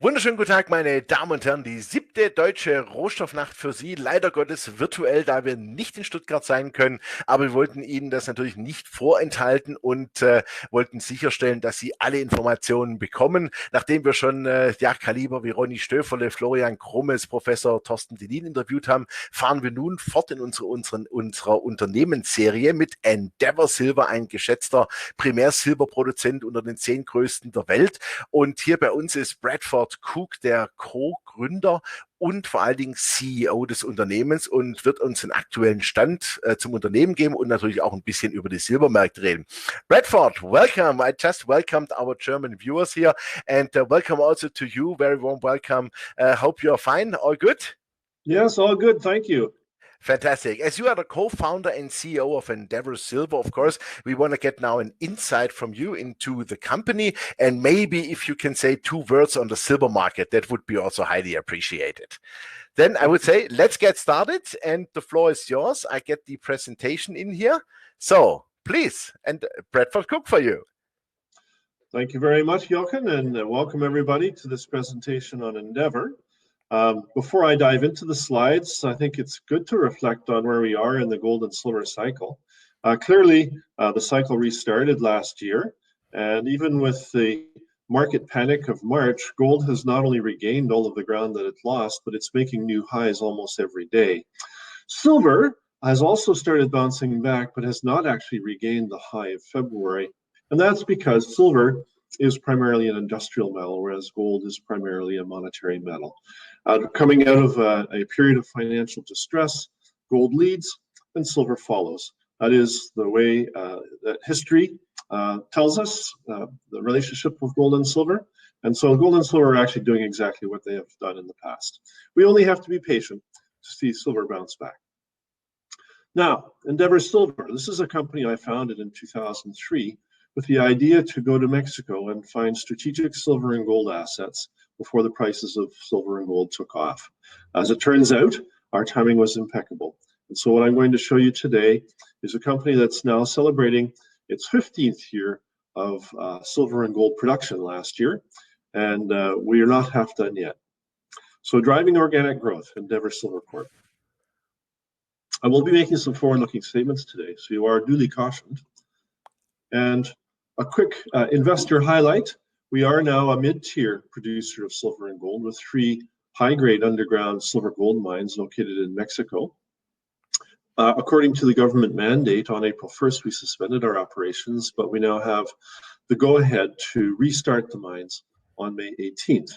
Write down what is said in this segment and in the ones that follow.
Wunderschönen guten Tag, meine Damen und Herren. Die 7. deutsche Rohstoffnacht für Sie. Leider Gottes virtuell, da wir nicht in Stuttgart sein können. Aber wir wollten Ihnen das natürlich nicht vorenthalten und wollten sicherstellen, dass Sie alle Informationen bekommen. Nachdem wir schon Kaliber wie Ronny Stöferle, Florian Krummes, Professor Thorsten Delin interviewt haben, fahren wir nun fort in unserer Unternehmensserie mit Endeavour Silver, ein geschätzter Primär-Silberproduzent unter den 10 größten der Welt. Und hier bei uns ist Bradford Cook, der Co-Gründer und vor allen Dingen CEO des Unternehmens, und wird uns den aktuellen Stand zum Unternehmen geben und natürlich auch ein bisschen über die Silbermärkte reden. Bradford, welcome. I just welcomed our German viewers here and welcome also to you. Very warm welcome. Hope you're fine. All good? Yes, all good. Thank you. Fantastic. As you are the co-founder and CEO of Endeavour Silver, of course, we want to get now an insight from you into the company. And maybe if you can say 2 words on the silver market, that would be also highly appreciated. Then I would say, let's get started. And the floor is yours. I get the presentation in here. So please, and Bradford Cook for you. Thank you very much, Jochen, and welcome everybody to this presentation on Endeavour. Before I dive into the slides, I think it's good to reflect on where we are in the gold and silver cycle. Clearly, the cycle restarted last year, and even with the market panic of March, gold has not only regained all of the ground that it lost, but it's making new highs almost every day. Silver has also started bouncing back, but has not actually regained the high of February, and that's because silver is primarily an industrial metal, whereas gold is primarily a monetary metal. Coming out of a period of financial distress, gold leads and silver follows. That is the way that history tells us the relationship with gold and silver. And so gold and silver are actually doing exactly what they have done in the past. We only have to be patient to see silver bounce back. Now, Endeavour Silver, this is a company I founded in 2003 with the idea to go to Mexico and find strategic silver and gold assets before the prices of silver and gold took off. As it turns out, our timing was impeccable. And so what I'm going to show you today is a company that's now celebrating its 15th year of silver and gold production last year, and we are not half done yet. So driving organic growth, Endeavour Silver Corp. I will be making some forward-looking statements today, so you are duly cautioned. And a quick investor highlight. We are now a mid-tier producer of silver and gold with 3 high-grade underground silver gold mines located in Mexico. According to the government mandate, on April 1st, we suspended our operations, but we now have the go-ahead to restart the mines on May 18th.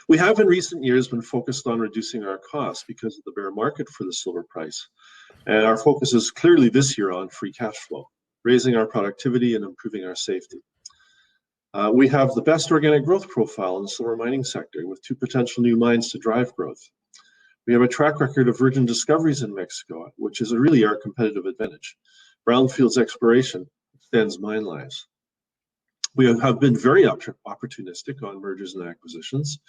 We have in recent years been focused on reducing our costs because of the bear market for the silver price. And our focus is clearly this year on free cash flow, raising our productivity and improving our safety. We have the best organic growth profile in the silver mining sector with 2 potential new mines to drive growth. We have a track record of virgin discoveries in Mexico, which is really our competitive advantage. Brownfields exploration extends mine lives. We have been very opportunistic on mergers and acquisitions,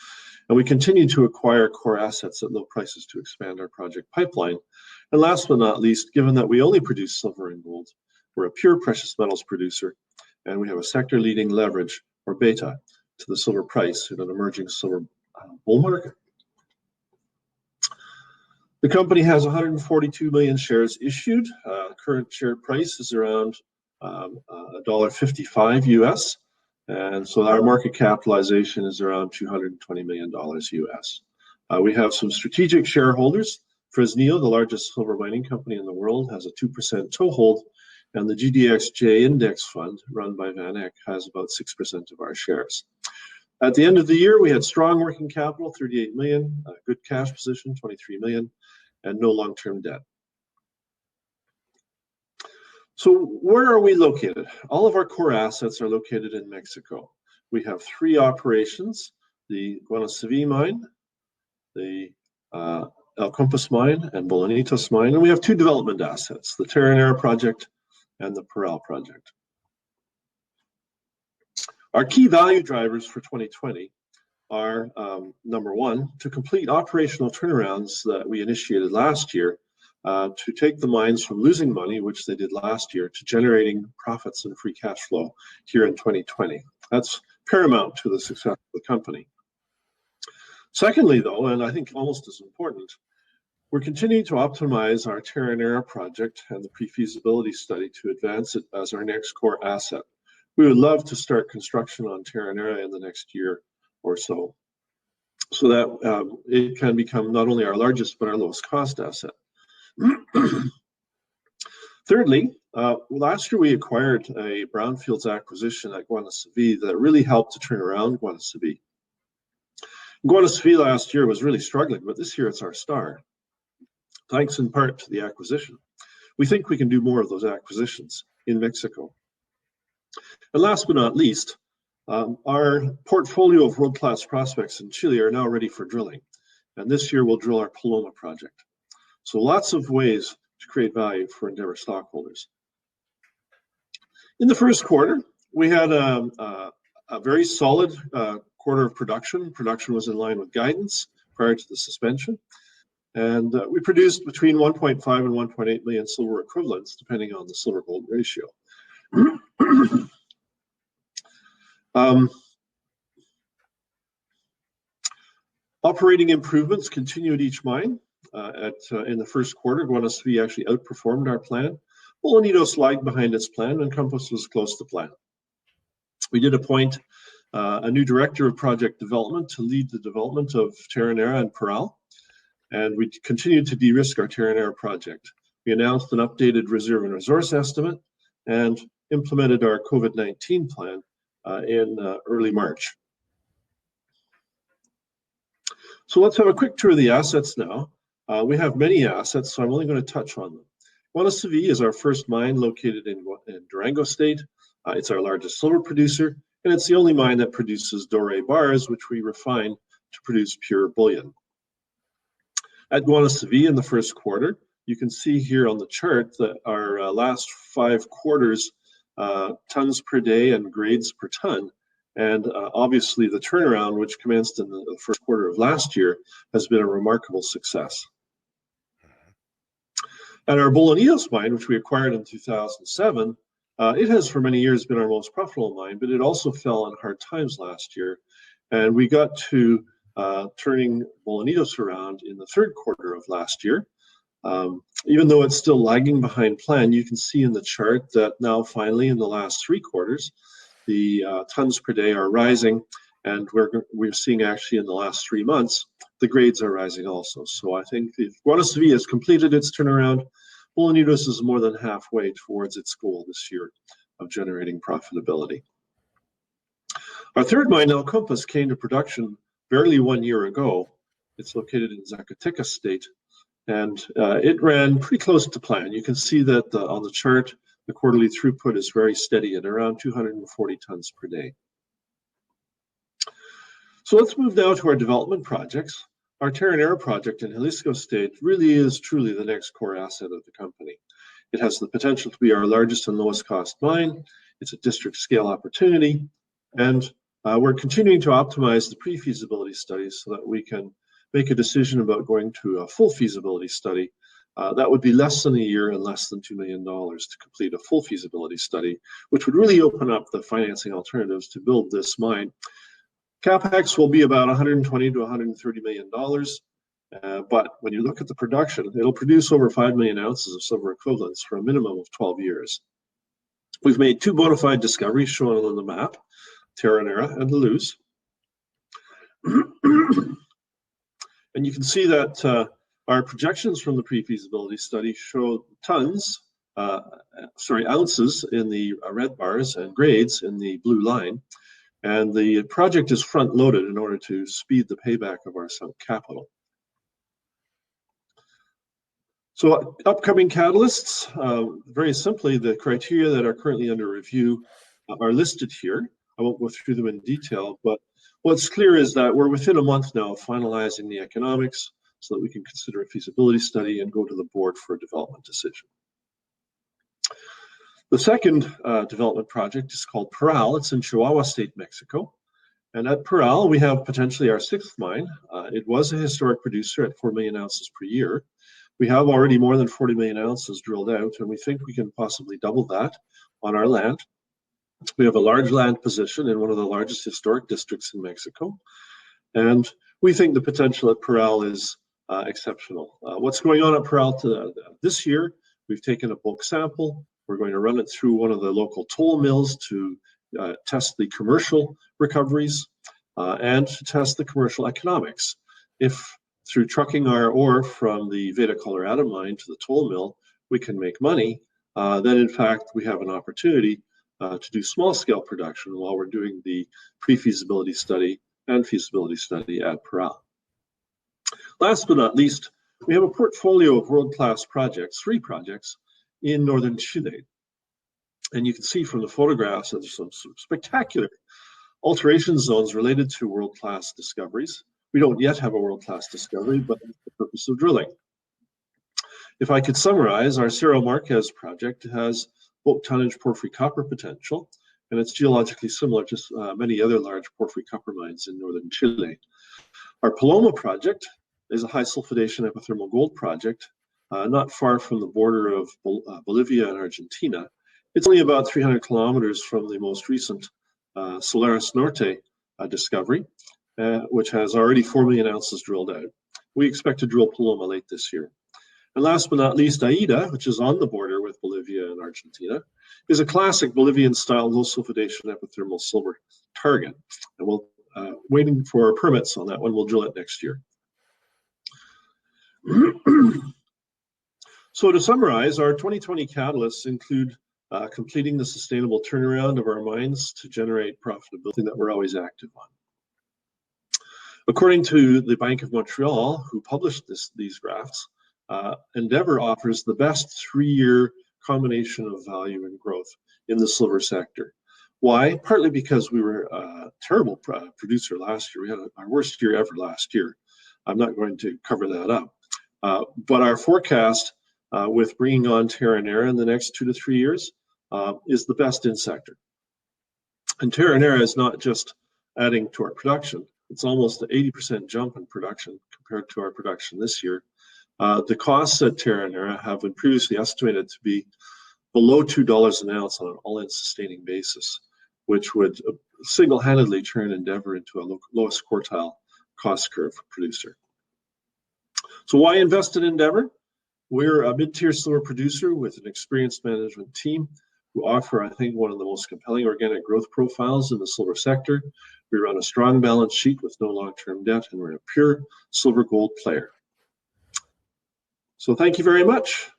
and we continue to acquire core assets at low prices to expand our project pipeline. And last but not least, given that we only produce silver and gold, we're a pure precious metals producer, and we have a sector-leading leverage, or beta, to the silver price in an emerging silver bull market. The company has 142 million shares issued. Current share price is around $1.55 US, and so our market capitalization is around $220 million US. We have some strategic shareholders. Fresnillo, the largest silver mining company in the world, has a 2% toehold, and the GDXJ index fund run by Van Eck has about 6% of our shares. At the end of the year, we had strong working capital, 38 million, good cash position, 23 million, and no long-term debt. So where are we located? All of our core assets are located in Mexico. We have 3 operations, the Guanaceví mine, the El Compas mine, and Bolañitos mine, and we have 2 development assets, the Terronera project and the Parral project. Our key value drivers for 2020 are, number 1, to complete operational turnarounds that we initiated last year to take the mines from losing money, which they did last year, to generating profits and free cash flow here in 2020. That's paramount to the success of the company. Secondly, though, and I think almost as important, we're continuing to optimize our Terronera project and the pre-feasibility study to advance it as our next core asset. We would love to start construction on Terronera in the next year or so that it can become not only our largest but our lowest cost asset. Thirdly, last year we acquired a brownfields acquisition at Guanaceví that really helped to turn around Guanaceví. Guanaceví last year was really struggling, but this year it's our star, thanks in part to the acquisition. We think we can do more of those acquisitions in Mexico. And last but not least, our portfolio of world-class prospects in Chile are now ready for drilling. And this year we'll drill our Paloma project. So lots of ways to create value for Endeavour stockholders. In the first quarter, we had a very solid quarter of production. Production was in line with guidance prior to the suspension. And we produced between 1.5 and 1.8 million silver equivalents, depending on the silver-gold ratio. Operating improvements continue at each mine. In the first quarter, Guanaceví actually outperformed our plan. Bolañitos lagged behind its plan, and Compas was close to plan. We did appoint a new director of project development to lead the development of Terronera and Parral, and we continued to de-risk our Terronera project. We announced an updated reserve and resource estimate and implemented our COVID-19 plan in early March. So let's have a quick tour of the assets now. We have many assets, so I'm only going to touch on them. Guanaceví is our first mine located in Durango State. It's our largest silver producer, and it's the only mine that produces doré bars, which we refine to produce pure bullion. At Guanaceví in the first quarter, you can see here on the chart that our last 5 quarters, tons per day and grades per ton. And obviously the turnaround, which commenced in the first quarter of last year, has been a remarkable success. At our Bolañitos mine, which we acquired in 2007, it has for many years been our most profitable mine, but it also fell on hard times last year. And we got to turning Bolañitos around in the third quarter of last year. Even though it's still lagging behind plan, you can see in the chart that now finally in the last 3 quarters, the tons per day are rising, and we're seeing actually in the last 3 months, the grades are rising also. So I think if Guanaceví has completed its turnaround, Bolañitos is more than halfway towards its goal this year of generating profitability. Our third mine, El Compas, came to production barely 1 year ago. It's located in Zacatecas state, and it ran pretty close to plan. You can see that on the chart, the quarterly throughput is very steady at around 240 tons per day. So let's move now to our development projects. Our Terronera project in Jalisco state really is truly the next core asset of the company. It has the potential to be our largest and lowest cost mine. It's a district scale opportunity, and we're continuing to optimize the pre-feasibility studies so that we can make a decision about going to a full feasibility study. That would be less than a year and less than $2 million to complete a full feasibility study, which would really open up the financing alternatives to build this mine. CapEx will be about $120 to $130 million, but when you look at the production, it'll produce over 5 million ounces of silver equivalents for a minimum of 12 years. We've made 2 bona fide discoveries shown on the map, Terronera and Luz. And you can see that our projections from the pre-feasibility study show ounces in the red bars and grades in the blue line. And the project is front-loaded in order to speed the payback of our sunk capital. So upcoming catalysts, very simply, the criteria that are currently under review are listed here. I won't go through them in detail, but what's clear is that we're within a month now of finalizing the economics so that we can consider a feasibility study and go to the board for a development decision. The second development project is called Parral. It's in Chihuahua State, Mexico. And at Parral, we have potentially our 6th mine. It was a historic producer at 4 million ounces per year. We have already more than 40 million ounces drilled out, and we think we can possibly double that on our land. We have a large land position in one of the largest historic districts in Mexico. And We think the potential at Parral is exceptional. What's going on at Parral this year, we've taken a bulk sample. We're going to run it through one of the local toll mills to test the commercial recoveries and to test the commercial economics. If through trucking our ore from the Veta Colorado mine to the toll mill, we can make money, then in fact we have an opportunity to do small-scale production while we're doing the pre-feasibility study and feasibility study at Parral. Last but not least, we have a portfolio of world-class projects, 3 projects, in northern Chile. And you can see from the photographs that there's some spectacular alteration zones related to world-class discoveries. We don't yet have a world-class discovery, but that's the purpose of drilling. If I could summarize, our Cerro Marquez project has bulk tonnage porphyry copper potential, and it's geologically similar to many other large porphyry copper mines in northern Chile. Our Paloma project is a high sulfidation epithermal gold project, not far from the border of Bolivia and Argentina. It's only about 300 kilometers from the most recent Solaris Norte discovery, which has already 4 million ounces drilled out. We expect to drill Paloma late this year. And last but not least, Aida, which is on the border with Bolivia and Argentina, is a classic Bolivian-style low sulfidation epithermal silver target. And we're waiting for permits on that one. We'll drill it next year. So to summarize, our 2020 catalysts include completing the sustainable turnaround of our mines to generate profitability that we're always active on. According to the Bank of Montreal, who published these graphs, Endeavour offers the best 3-year combination of value and growth in the silver sector. Why? Partly because we were a terrible producer last year. We had our worst year ever last year. I'm not going to cover that up. But our forecast with bringing on Terronera in the next 2 to 3 years is the best in sector. And Terronera is not just adding to our production. It's almost an 80% jump in production compared to our production this year. The costs at Terronera have been previously estimated to be below $2 an ounce on an all-in sustaining basis, which would single-handedly turn Endeavour into a lowest quartile cost curve producer. So why invest in Endeavour? We're a mid-tier silver producer with an experienced management team who offer, I think, one of the most compelling organic growth profiles in the silver sector. We run a strong balance sheet with no long-term debt, and we're a pure silver gold player. So thank you very much.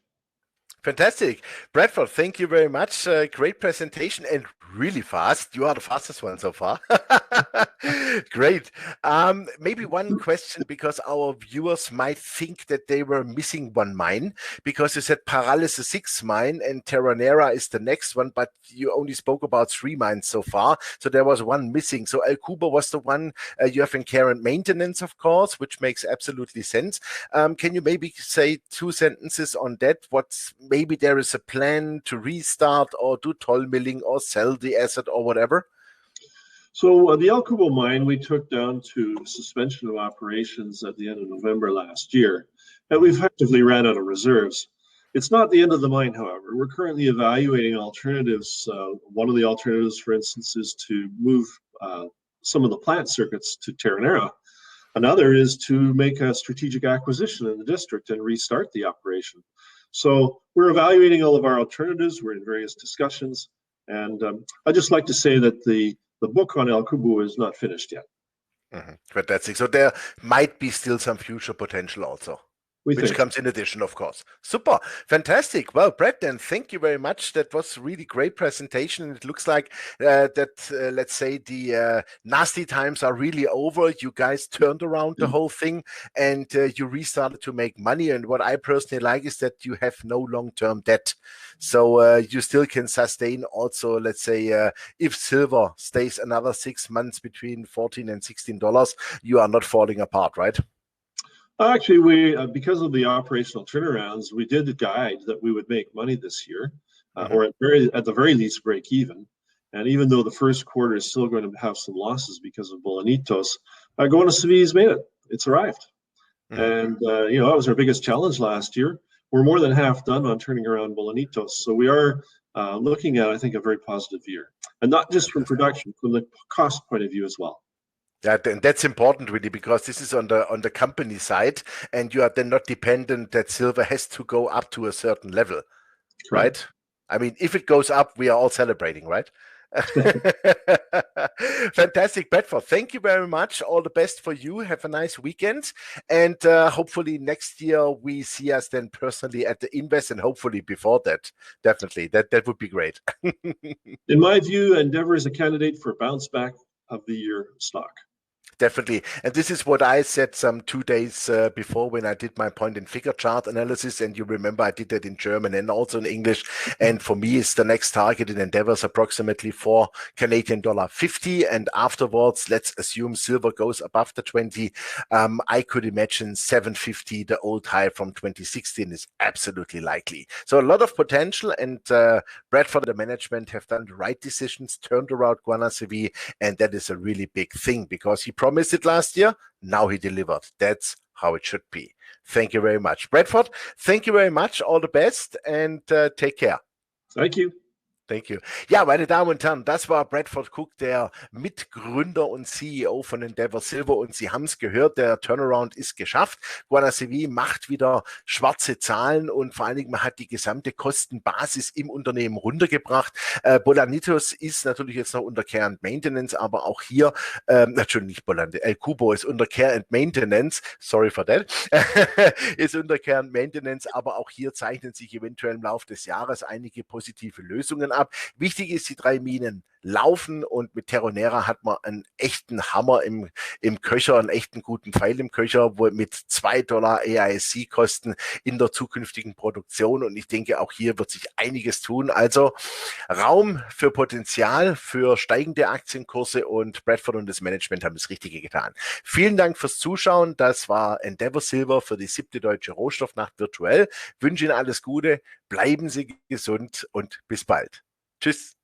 Fantastic. Bradford, thank you very much. Great presentation and really fast. You are the fastest one so far. Great. Maybe one question, because our viewers might think that they were missing one mine, because you said Parral is the 6th mine and Terronera is the next one, but you only spoke about 3 mines so far. So there was one missing. So El Cubo was the one you have in care and maintenance, of course, which makes absolutely sense. Can you maybe say 2 sentences on that? Maybe there is a plan to restart or do toll milling or sell the asset or whatever? So the El Cubo mine, we took down to suspension of operations at the end of November last year, and we effectively ran out of reserves. It's not the end of the mine, however. We're currently evaluating alternatives. One of the alternatives, for instance, is to move some of the plant circuits to Terronera. Another is to make a strategic acquisition in the district and restart the operation. So we're evaluating all of our alternatives. We're in various discussions. And I'd just like to say that the book on El Cubo is not finished yet. Fantastic. So there might be still some future potential also, which comes in addition, of course. Super. Fantastic. Well, Brad, then thank you very much. That was a really great presentation. It looks like let's say, the nasty times are really over. You guys turned around the whole thing and you restarted to make money. And what I personally like is that you have no long-term debt. So you still can sustain also, let's say, if silver stays another 6 months between $14 and $16, you are not falling apart, right? Actually, we because of the operational turnarounds, we did guide that we would make money this year, or at the very least break even. And even though the first quarter is still going to have some losses because of Bolañitos, Going to Seville's made it. It's arrived. And you know, that was our biggest challenge last year. We're more than half done on turning around Bolañitos, so we are looking at, I think, a very positive year, and not just from production, from the cost point of view as well. Yeah, and that's important really because this is on the company side, and you are then not dependent that silver has to go up to a certain level, right? Correct. I mean, if it goes up, we are all celebrating, right? Fantastic, Bradford. Thank you very much. All the best for you. Have a nice weekend. And hopefully next year we see us then personally at the Invest, and hopefully before that. Definitely. That would be great. In my view, Endeavour is a candidate for bounce back of the year stock. Definitely. And this is what I said some 2 days before when I did my point and figure chart analysis. And you remember I did that in German and also in English. And for me, it's the next target in Endeavours approximately 4 Canadian dollar 50. And afterwards, let's assume silver goes above the 20. I could imagine 750, the old high from 2016, is absolutely likely. So a lot of potential. And Bradford and the management have done the right decisions, turned around Guanaceví. And that is a really big thing because he promised it last year. Now he delivered. That's how it should be. Thank you very much. Bradford, thank you very much. All the best and take care. Thank you. Thank you. Ja, meine Damen und Herren, das war Bradford Cook, der Mitgründer und CEO von Endeavour Silver. Und Sie haben es gehört, der Turnaround ist geschafft. Guanaceví macht wieder schwarze Zahlen und vor allen Dingen man hat die gesamte Kostenbasis im Unternehmen runtergebracht. Bolañitos ist natürlich jetzt noch unter Care and Maintenance, aber auch hier, natürlich nicht Bolañitos, El Cubo ist unter Care and Maintenance, sorry for that, ist unter Care and Maintenance, aber auch hier zeichnen sich eventuell im Laufe des Jahres einige positive Lösungen ab. Wichtig ist, die 3 Minen laufen und mit Terronera hat man einen echten Hammer im Köcher, einen echten guten Pfeil im Köcher, wo mit $2 AISC-Kosten in der zukünftigen Produktion, und ich denke, auch hier wird sich einiges tun. Also Raum für Potenzial, für steigende Aktienkurse, und Bradford und das Management haben das Richtige getan. Vielen Dank fürs Zuschauen. Das war Endeavour Silver für die 7. Deutsche Rohstoffnacht virtuell. Ich wünsche Ihnen alles Gute, bleiben Sie gesund und bis bald. Tschüss.